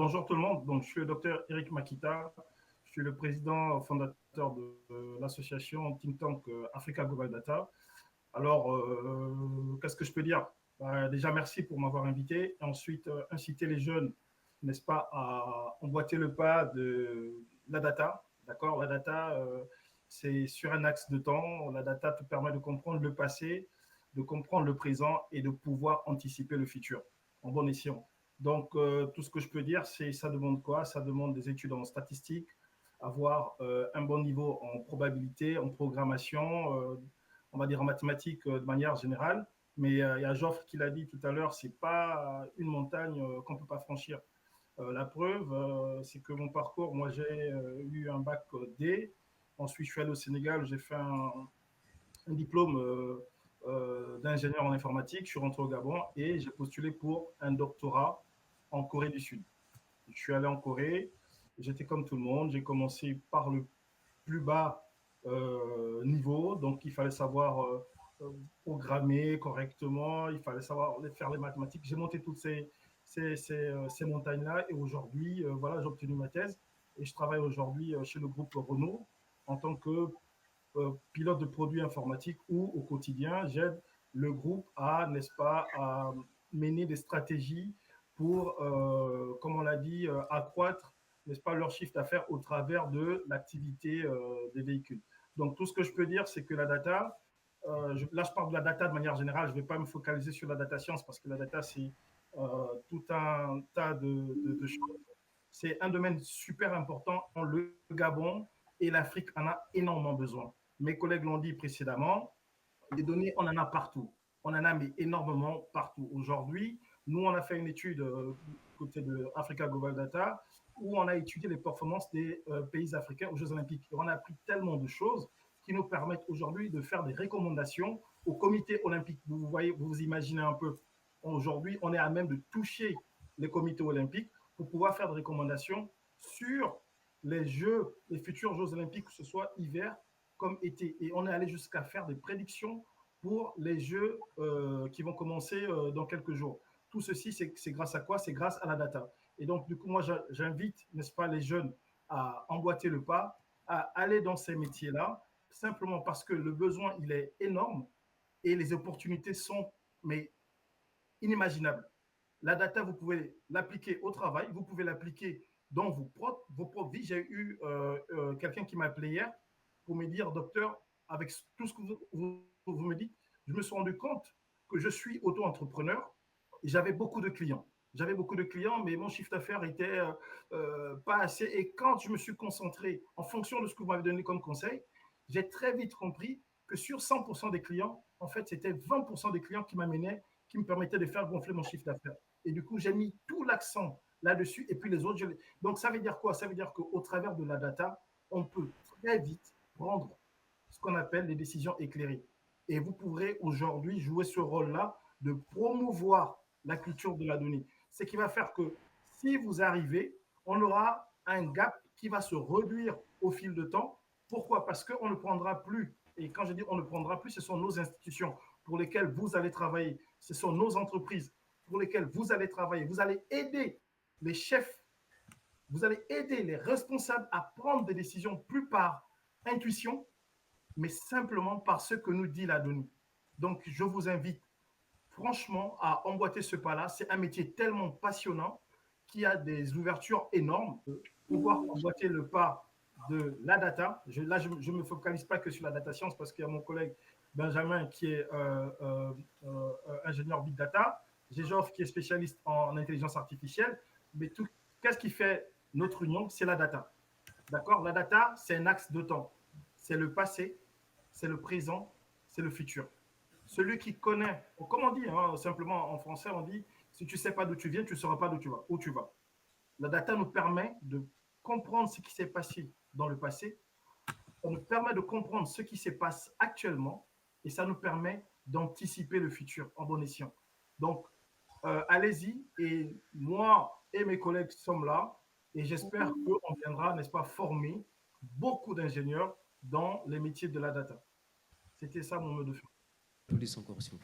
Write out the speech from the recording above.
Bonjour tout le monde, donc, je suis le docteur Eric Makita, je suis le président fondateur de l'association Think Tank Africa Global Data. Alors, qu'est-ce que je peux dire? Déjà, merci pour m'avoir invité. Et ensuite, inciter les jeunes, n'est-ce pas, à emboîter le pas de la data. D'accord. La data, c'est sur un axe de temps. La data te permet de comprendre le passé, de comprendre le présent et de pouvoir anticiper le futur, en bon escient. Donc, tout ce que je peux dire, c'est ça demande quoi? Ça demande des études en statistique, avoir un bon niveau en probabilité, en programmation, on va dire en mathématiques de manière générale. Mais il y a Geoffre qui l'a dit tout à l'heure, c'est pas une montagne qu'on ne peut pas franchir. La preuve, c'est que mon parcours, moi j'ai eu un bac D. Ensuite, je suis allé au Sénégal, j'ai fait un diplôme d'ingénieur en informatique. Je suis rentré au Gabon et j'ai postulé pour un doctorat en Corée du Sud. Je suis allé en Corée, j'étais comme tout le monde, j'ai commencé par le plus bas niveau, donc il fallait savoir programmer correctement, il fallait savoir faire les mathématiques. J'ai monté toutes ces montagnes-là et aujourd'hui, voilà, j'ai obtenu ma thèse et je travaille aujourd'hui chez le groupe Renault en tant que pilote de produits informatiques où au quotidien, j'aide le groupe à, n'est-ce pas, à mener des stratégies pour, comme on l'a dit, accroître, n'est-ce pas, leur chiffre d'affaires au travers de l'activité des véhicules. Donc, tout ce que je peux dire, c'est que la data, là, je parle de la data de manière générale, je ne vais pas me focaliser sur la data science parce que la data, c'est tout un tas de choses. C'est un domaine super important. Le Gabon et l'Afrique en a énormément besoin. Mes collègues l'ont dit précédemment, les données, on en a partout. On en a mais énormément partout. Aujourd'hui, nous, on a fait une étude côté de Africa Global Data où on a étudié les performances des pays africains aux Jeux Olympiques. Et on a appris tellement de choses qui nous permettent aujourd'hui de faire des recommandations au comité olympique. Vous voyez, vous imaginez un peu. Aujourd'hui, on est à même de toucher les comités olympiques pour pouvoir faire des recommandations sur les Jeux, les futurs Jeux Olympiques, que ce soit hiver comme été. Et on est allé jusqu'à faire des prédictions pour les Jeux qui vont commencer dans quelques jours. Tout ceci, c'est grâce à quoi? C'est grâce à la data. Et donc, du coup, moi, j'invite, n'est-ce pas, les jeunes à emboîter le pas, à aller dans ces métiers-là, simplement parce que le besoin, il est énorme et les opportunités sont mais inimaginables. La data, vous pouvez l'appliquer au travail, vous pouvez l'appliquer dans vos propres vies. J'ai eu quelqu'un qui m'a appelé hier pour me dire, docteur, avec tout ce que vous me dites, je me suis rendu compte que je suis auto-entrepreneur et j'avais beaucoup de clients. J'avais beaucoup de clients, mais mon chiffre d'affaires était pas assez. Et quand je me suis concentré en fonction de ce que vous m'avez donné comme conseil, j'ai très vite compris que sur 100% des clients, en fait, c'était 20% des clients qui m'amenaient, qui me permettaient de faire gonfler mon chiffre d'affaires. Et du coup, j'ai mis tout l'accent là-dessus. Et puis les autres, donc ça veut dire quoi? Ça veut dire qu'au travers de la data, on peut très vite prendre ce qu'on appelle les décisions éclairées. Et vous pourrez aujourd'hui jouer ce rôle-là de promouvoir la culture de la donnée. Ce qui va faire que si vous arrivez, on aura un gap qui va se réduire au fil de temps. Pourquoi? Parce qu'on ne prendra plus, et quand je dis on ne prendra plus, ce sont nos institutions pour lesquelles vous allez travailler, ce sont nos entreprises pour lesquelles vous allez travailler. Vous allez aider les chefs, vous allez aider les responsables à prendre des décisions plus par intuition, mais simplement par ce que nous dit la donnée. Donc, je vous invite franchement à emboîter ce pas-là. C'est un métier tellement passionnant qui a des ouvertures énormes. Pouvoir emboîter le pas de la data. Là, je ne me focalise pas que sur la data science parce qu'il y a mon collègue Benjamin qui est ingénieur big data. J'ai Geoffre qui est spécialiste en intelligence artificielle. Mais qu'est-ce qui fait notre union? C'est la data. D'accord? La data, c'est un axe de temps. C'est le passé, c'est le présent, c'est le futur. Celui qui connaît, comme on dit, hein, simplement en français, on dit, si tu ne sais pas d'où tu viens, tu ne sauras pas où tu vas. La data nous permet de comprendre ce qui s'est passé dans le passé, ça nous permet de comprendre ce qui se passe actuellement et ça nous permet d'anticiper le futur en bon escient. Donc, allez-y et moi et mes collègues sommes là et j'espère qu'on viendra, n'est-ce pas, former beaucoup d'ingénieurs dans les métiers de la data. C'était ça mon mot de fin. Police en corruption.